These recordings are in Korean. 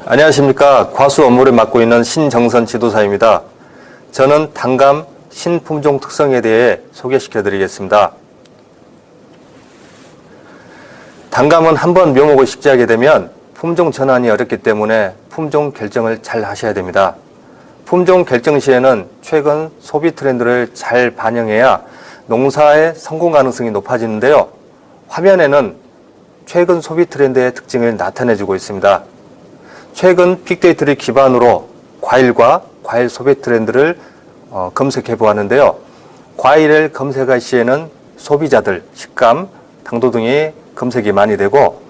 안녕하십니까. 과수 업무를 맡고 있는 신정선 지도사입니다. 저는 단감 신품종 특성에 대해 소개시켜 드리겠습니다. 단감은 한번 묘목을 식재하게 되면 품종 전환이 어렵기 때문에 품종 결정을 잘 하셔야 됩니다. 품종 결정 시에는 최근 소비 트렌드를 잘 반영해야 농사의 성공 가능성이 높아지는데요. 화면에는 최근 소비 트렌드의 특징을 나타내주고 있습니다. 최근 빅데이터를 기반으로 과일과 과일 소비 트렌드를 검색해 보았는데요. 과일을 검색할 시에는 소비자들, 식감, 당도 등이 검색이 많이 되고,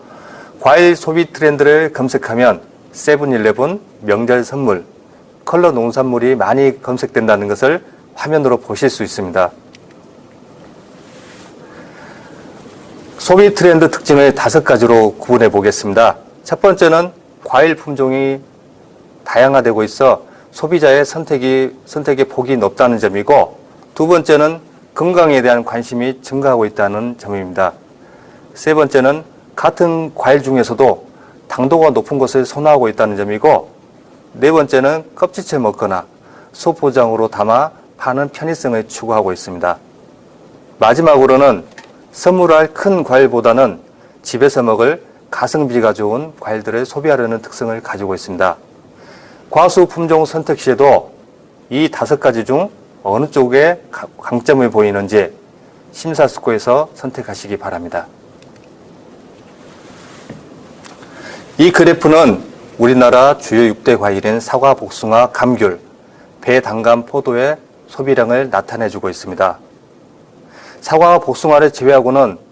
과일 소비 트렌드를 검색하면 세븐일레븐, 명절 선물, 컬러 농산물이 많이 검색된다는 것을 화면으로 보실 수 있습니다. 소비 트렌드 특징을 5가지로 구분해 보겠습니다. 첫 번째는 과일 품종이 다양화되고 있어 소비자의 선택의 폭이 높다는 점이고, 두 번째는 건강에 대한 관심이 증가하고 있다는 점입니다. 세 번째는 같은 과일 중에서도 당도가 높은 것을 선호하고 있다는 점이고, 네 번째는 껍질째 먹거나 소포장으로 담아 파는 편의성을 추구하고 있습니다. 마지막으로는 선물할 큰 과일보다는 집에서 먹을 가성비가 좋은 과일들을 소비하려는 특성을 가지고 있습니다. 과수 품종 선택 시에도 이 5가지 중 어느 쪽에 강점을 보이는지 심사숙고해서 선택하시기 바랍니다. 이 그래프는 우리나라 주요 6대 과일인 사과, 복숭아, 감귤, 배, 단감, 포도의 소비량을 나타내주고 있습니다. 사과와 복숭아를 제외하고는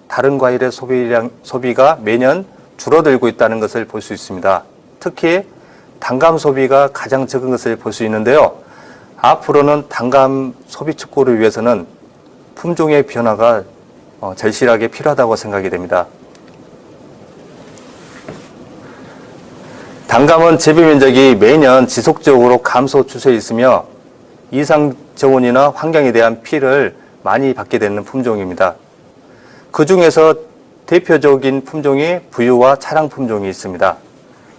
다른 과일의 소비가 매년 줄어들고 있다는 것을 볼 수 있습니다. 특히 단감 소비가 가장 적은 것을 볼 수 있는데요. 앞으로는 단감 소비 촉구를 위해서는 품종의 변화가 절실하게 필요하다고 생각이 됩니다. 단감은 재배 면적이 매년 지속적으로 감소 추세에 있으며 이상 저온이나 환경에 대한 피해를 많이 받게 되는 품종입니다. 그 중에서 대표적인 품종이 부유와 차량 품종이 있습니다.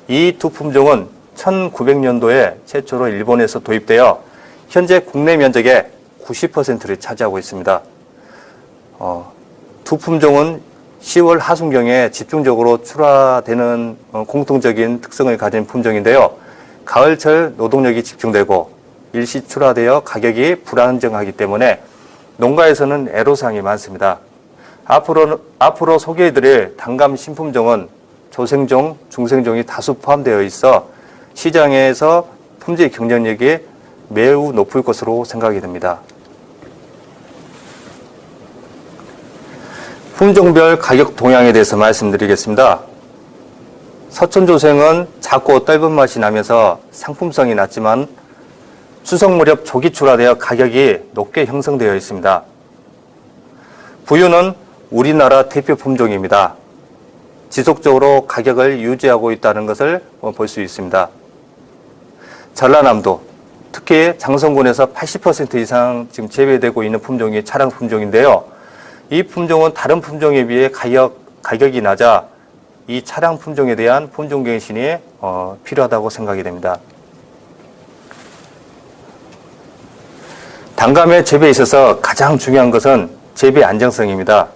이 두 품종은 1900년도에 최초로 일본에서 도입되어 현재 국내 면적의 90%를 차지하고 있습니다. 두 품종은 10월 하순경에 집중적으로 출하되는 공통적인 특성을 가진 품종인데요. 가을철 노동력이 집중되고 일시 출하되어 가격이 불안정하기 때문에 농가에서는 애로사항이 많습니다. 앞으로 소개해드릴 단감 신품종은 조생종, 중생종이 다수 포함되어 있어 시장에서 품질 경쟁력이 매우 높을 것으로 생각이 됩니다. 품종별 가격 동향에 대해서 말씀드리겠습니다. 서촌조생은 작고 떫은 맛이 나면서 상품성이 낮지만 추석 무렵 조기 출하되어 가격이 높게 형성되어 있습니다. 부유는 우리나라 대표 품종입니다. 지속적으로 가격을 유지하고 있다는 것을 볼 수 있습니다. 전라남도, 특히 장성군에서 80% 이상 지금 재배되고 있는 품종이 차량 품종인데요. 이 품종은 다른 품종에 비해 가격이 낮아 이 차량 품종에 대한 품종 갱신이 필요하다고 생각이 됩니다. 단감의 재배에 있어서 가장 중요한 것은 재배 안정성입니다.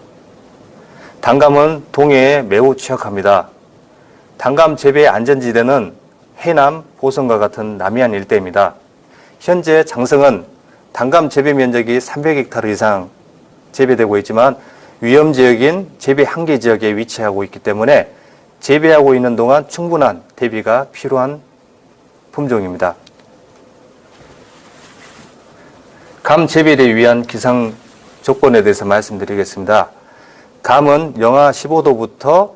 단감은 동해에 매우 취약합니다. 단감 재배의 안전지대는 해남, 보성과 같은 남해안 일대입니다. 현재 장성은 단감 재배 면적이 300헥타르 이상 재배되고 있지만 위험지역인 재배 한계 지역에 위치하고 있기 때문에 재배하고 있는 동안 충분한 대비가 필요한 품종입니다. 감 재배를 위한 기상 조건에 대해서 말씀드리겠습니다. 감은 영하 15도부터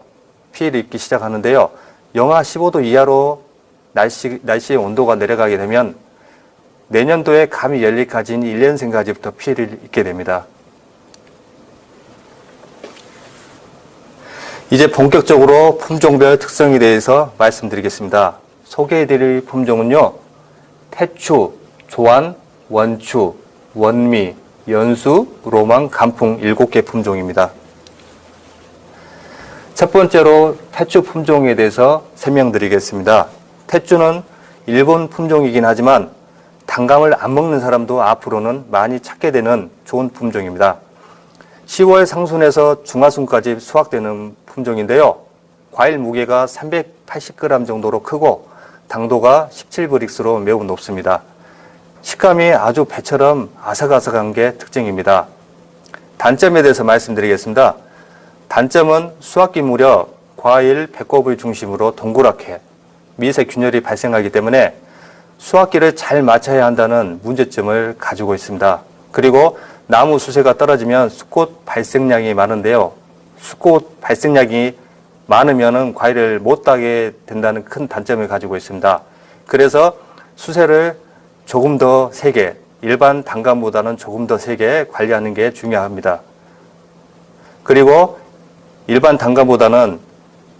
피해를 입기 시작하는데요. 영하 15도 이하로 날씨의 온도가 내려가게 되면 내년도에 감이 열리까지인 1년생까지부터 피해를 입게 됩니다. 이제 본격적으로 품종별 특성에 대해서 말씀드리겠습니다. 소개해드릴 품종은요, 태추, 조안, 원추, 원미, 연수, 로망, 감풍 7개 품종입니다. 첫 번째로 태추 품종에 대해서 설명드리겠습니다. 태주는 일본 품종이긴 하지만 단감을 안 먹는 사람도 앞으로는 많이 찾게 되는 좋은 품종입니다. 10월 상순에서 중하순까지 수확되는 품종인데요. 과일 무게가 380g 정도로 크고 당도가 17브릭스로 매우 높습니다. 식감이 아주 배처럼 아삭아삭한 게 특징입니다. 단점에 대해서 말씀드리겠습니다. 단점은 수확기 무렵 과일 배꼽을 중심으로 동그랗게 미세 균열이 발생하기 때문에 수확기를 잘 맞춰야 한다는 문제점을 가지고 있습니다. 그리고 나무 수세가 떨어지면 수꽃 발생량이 많은데요. 수꽃 발생량이 많으면 과일을 못 따게 된다는 큰 단점을 가지고 있습니다. 그래서 수세를 조금 더 세게, 일반 단감보다는 조금 더 세게 관리하는 게 중요합니다. 그리고 일반 단감보다는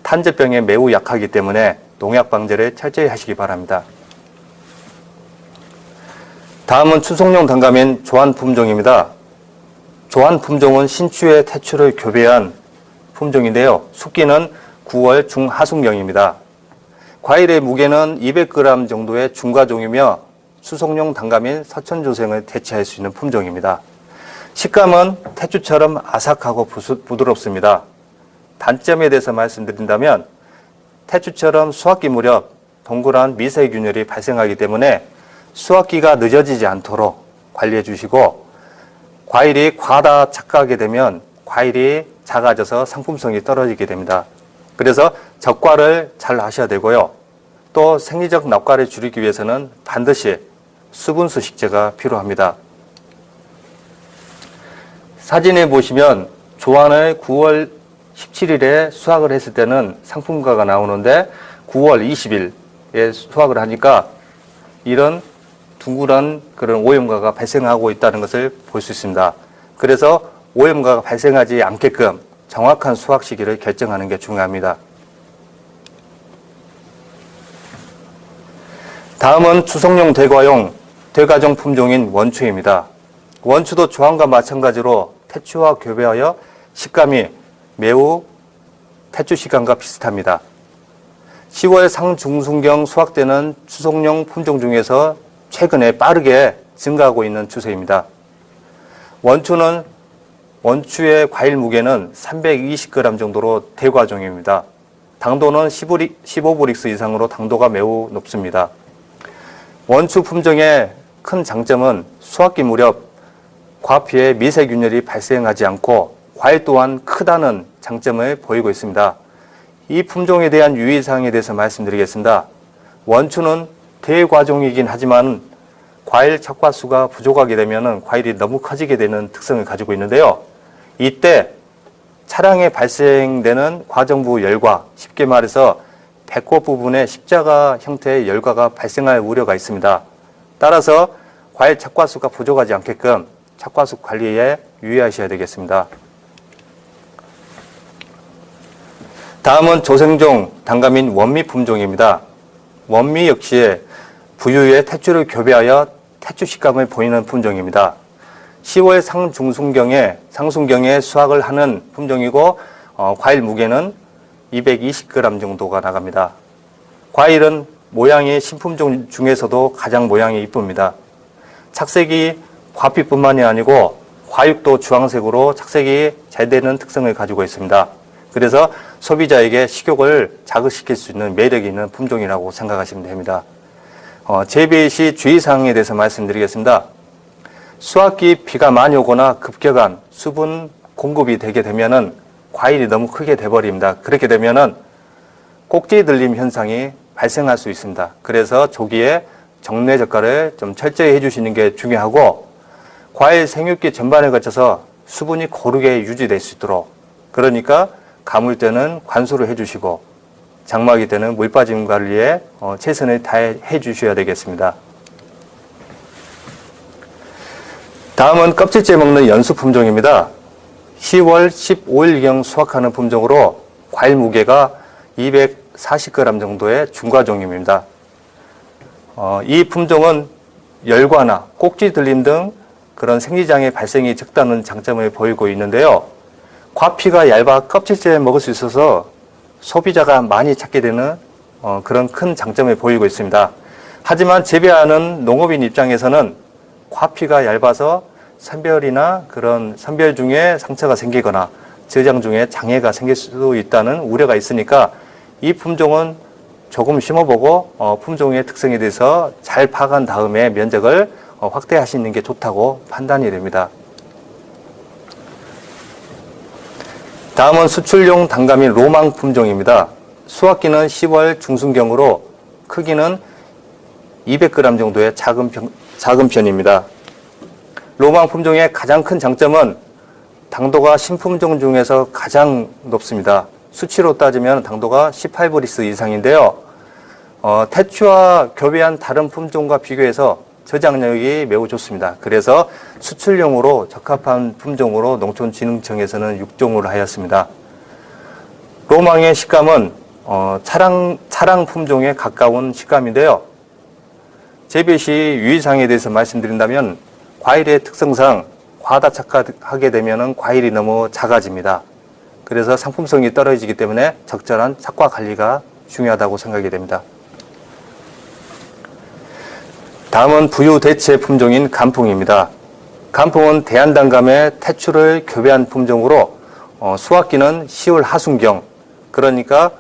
탄저병에 매우 약하기 때문에 농약 방제를 철저히 하시기 바랍니다. 다음은 추송용 단감인 조한 품종입니다. 조한 품종은 신추의 태추를 교배한 품종인데요. 숙기는 9월 중하순경입니다. 과일의 무게는 200g 정도의 중과종이며 수송용 단감인 서천조생을 대체할 수 있는 품종입니다. 식감은 태추처럼 아삭하고 부드럽습니다. 단점에 대해서 말씀드린다면 태추처럼 수확기 무렵 동그란 미세균열이 발생하기 때문에 수확기가 늦어지지 않도록 관리해 주시고, 과일이 과다 착하게 되면 과일이 작아져서 상품성이 떨어지게 됩니다. 그래서 적과를 잘 하셔야 되고요. 또 생리적 낙과를 줄이기 위해서는 반드시 수분수 식재가 필요합니다. 사진에 보시면 조한을 9월 17일에 수확을 했을 때는 상품가가 나오는데 9월 20일에 수확을 하니까 이런 둥그런 그런 오염가가 발생하고 있다는 것을 볼 수 있습니다. 그래서 오염가가 발생하지 않게끔 정확한 수확 시기를 결정하는 게 중요합니다. 다음은 추송용 대과종 품종인 원추입니다. 원추도 조한과 마찬가지로 태추와 교배하여 식감이 매우 태추 식감과 비슷합니다. 10월 상중순경 수확되는 추송용 품종 중에서 최근에 빠르게 증가하고 있는 추세입니다. 원추의 과일 무게는 320g 정도로 대과종입니다. 당도는 15브릭스 이상으로 당도가 매우 높습니다. 원추 품종의 큰 장점은 수확기 무렵 과피에 미세균열이 발생하지 않고 과일 또한 크다는 장점을 보이고 있습니다. 이 품종에 대한 유의사항에 대해서 말씀드리겠습니다. 원추는 대과종이긴 하지만 과일 착과수가 부족하게 되면 과일이 너무 커지게 되는 특성을 가지고 있는데요. 이때 차량에 발생되는 과정부 열과, 쉽게 말해서 배꼽 부분에 십자가 형태의 열과가 발생할 우려가 있습니다. 따라서 과일 착과수가 부족하지 않게끔 착과수 관리에 유의하셔야 되겠습니다. 다음은 조생종 단감인 원미 품종입니다. 원미 역시 부유의 태추를 교배하여 태추 식감을 보이는 품종입니다. 10월 상순경에 수확을 하는 품종이고 과일 무게는 220g 정도가 나갑니다. 과일은 모양이 신품종 중에서도 가장 모양이 이쁩니다. 착색이 과피뿐만이 아니고 과육도 주황색으로 착색이 잘 되는 특성을 가지고 있습니다. 그래서 소비자에게 식욕을 자극시킬 수 있는 매력이 있는 품종이라고 생각하시면 됩니다. 재배 시 주의사항에 대해서 말씀드리겠습니다. 수확기 비가 많이 오거나 급격한 수분 공급이 되게 되면은 과일이 너무 크게 돼버립니다. 그렇게 되면은 꼭지 들림 현상이 발생할 수 있습니다. 그래서 조기에 정례 적과를 좀 철저히 해주시는 게 중요하고, 과일 생육기 전반에 거쳐서 수분이 고르게 유지될 수 있도록, 그러니까 가물 때는 관수를 해주시고 장마기 때는 물 빠짐 관리에 최선을 다해 주셔야 되겠습니다. 다음은 껍질째 먹는 연수 품종입니다. 10월 15일경 수확하는 품종으로 과일 무게가 240g 정도의 중과종입니다. 이 품종은 열과나 꼭지 들림 등 그런 생리장애 발생이 적다는 장점을 보이고 있는데요. 과피가 얇아 껍질째 먹을 수 있어서 소비자가 많이 찾게 되는 그런 큰 장점을 보이고 있습니다. 하지만 재배하는 농업인 입장에서는 과피가 얇아서 선별이나 그런 선별 중에 상처가 생기거나 저장 중에 장애가 생길 수 있다는 우려가 있으니까 이 품종은 조금 심어보고 품종의 특성에 대해서 잘 파악한 다음에 면적을 확대하시는 게 좋다고 판단이 됩니다. 다음은 수출용 단감인 로망 품종입니다. 수확기는 10월 중순경으로 크기는 200g 정도의 작은 편입니다. 로망 품종의 가장 큰 장점은 당도가 신품종 중에서 가장 높습니다. 수치로 따지면 당도가 18브리스 이상인데요. 태추와 교배한 다른 품종과 비교해서 저장력이 매우 좋습니다. 그래서 수출용으로 적합한 품종으로 농촌진흥청에서는 6종으로 하였습니다. 로망의 식감은 차랑 품종에 가까운 식감인데요. 재배 시 유의사항에 대해서 말씀드린다면 과일의 특성상 과다 착화하게 되면 과일이 너무 작아집니다. 그래서 상품성이 떨어지기 때문에 적절한 착화 관리가 중요하다고 생각이 됩니다. 다음은 부유 대체 품종인 감풍입니다. 감풍은 대한단감의 태추를 교배한 품종으로 수확기는 10월 하순경, 그러니까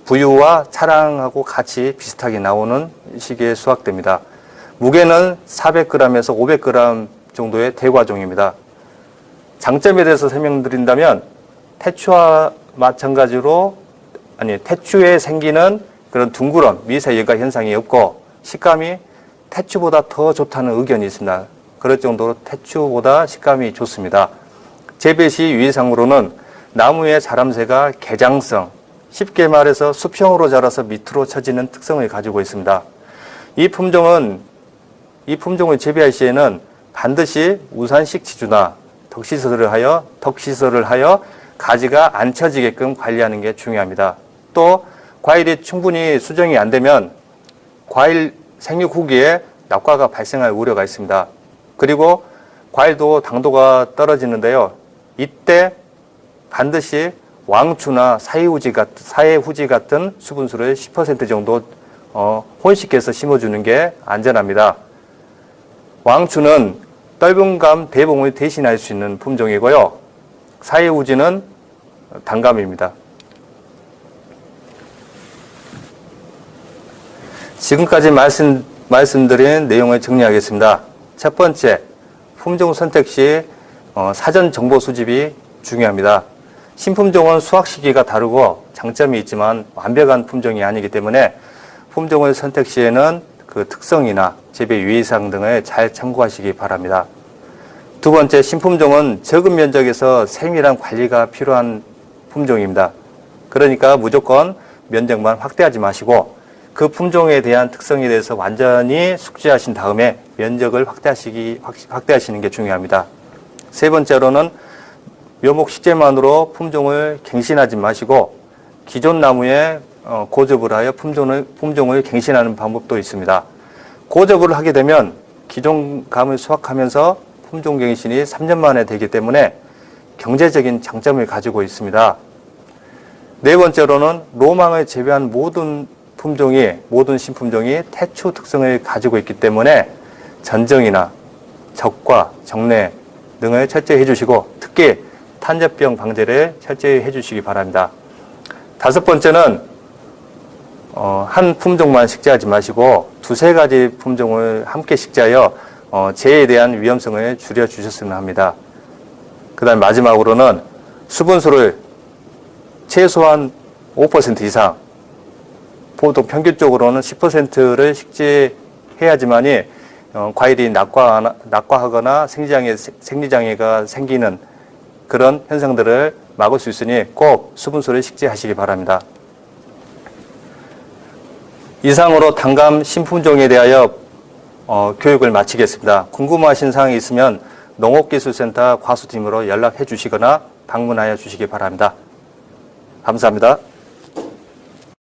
부유와 차랑하고 같이 비슷하게 나오는 시기에 수확됩니다. 무게는 400g에서 500g 정도의 대과종입니다. 장점에 대해서 설명드린다면 태추와 마찬가지로 태추에 생기는 그런 둥그런 미세 여과 현상이 없고 식감이 태추보다 더 좋다는 의견이 있습니다. 그럴 정도로 태추보다 식감이 좋습니다. 재배 시 유의사항으로는 나무의 자람새가 개장성, 쉽게 말해서 수평으로 자라서 밑으로 처지는 특성을 가지고 있습니다. 이 품종을 재배할 시에는 반드시 우산식 지주나 덕시설을 하여 가지가 안 처지게끔 관리하는 게 중요합니다. 또 과일이 충분히 수정이 안 되면 과일 생육 후기에 낙과가 발생할 우려가 있습니다. 그리고 과일도 당도가 떨어지는데요. 이때 반드시 왕추나 사회후지 같은 수분수를 10% 정도 혼식해서 심어주는 게 안전합니다. 왕추는 떫은감 대봉을 대신할 수 있는 품종이고요. 사회후지는 단감입니다. 지금까지 말씀드린 내용을 정리하겠습니다. 첫 번째, 품종 선택 시 사전 정보 수집이 중요합니다. 신품종은 수확 시기가 다르고 장점이 있지만 완벽한 품종이 아니기 때문에 품종을 선택 시에는 그 특성이나 재배 유의사항 등을 잘 참고하시기 바랍니다. 두 번째, 신품종은 적은 면적에서 세밀한 관리가 필요한 품종입니다. 그러니까 무조건 면적만 확대하지 마시고 그 품종에 대한 특성에 대해서 완전히 숙지하신 다음에 면적을 확대하시는 게 중요합니다. 세 번째로는 묘목 식재만으로 품종을 갱신하지 마시고 기존 나무에 고접을 하여 품종을 갱신하는 방법도 있습니다. 고접을 하게 되면 기존 감을 수확하면서 품종 갱신이 3년 만에 되기 때문에 경제적인 장점을 가지고 있습니다. 네 번째로는 로망을 재배한 모든 신품종이 태추 특성을 가지고 있기 때문에 전정이나 적과 정례 등을 철저히 해주시고 특히 탄저병 방제를 철저히 해주시기 바랍니다. 다섯 번째는 한 품종만 식재하지 마시고 두세 가지 품종을 함께 식재하여 재해에 대한 위험성을 줄여주셨으면 합니다. 그 다음 마지막으로는 수분수를 최소한 5% 이상, 보통 평균적으로는 10%를 식재해야지만이 과일이 낙과하거나 생리장애가 생기는 그런 현상들을 막을 수 있으니 꼭 수분수를 식재하시기 바랍니다. 이상으로 단감 신품종에 대하여 교육을 마치겠습니다. 궁금하신 사항이 있으면 농업기술센터 과수팀으로 연락해 주시거나 방문하여 주시기 바랍니다. 감사합니다.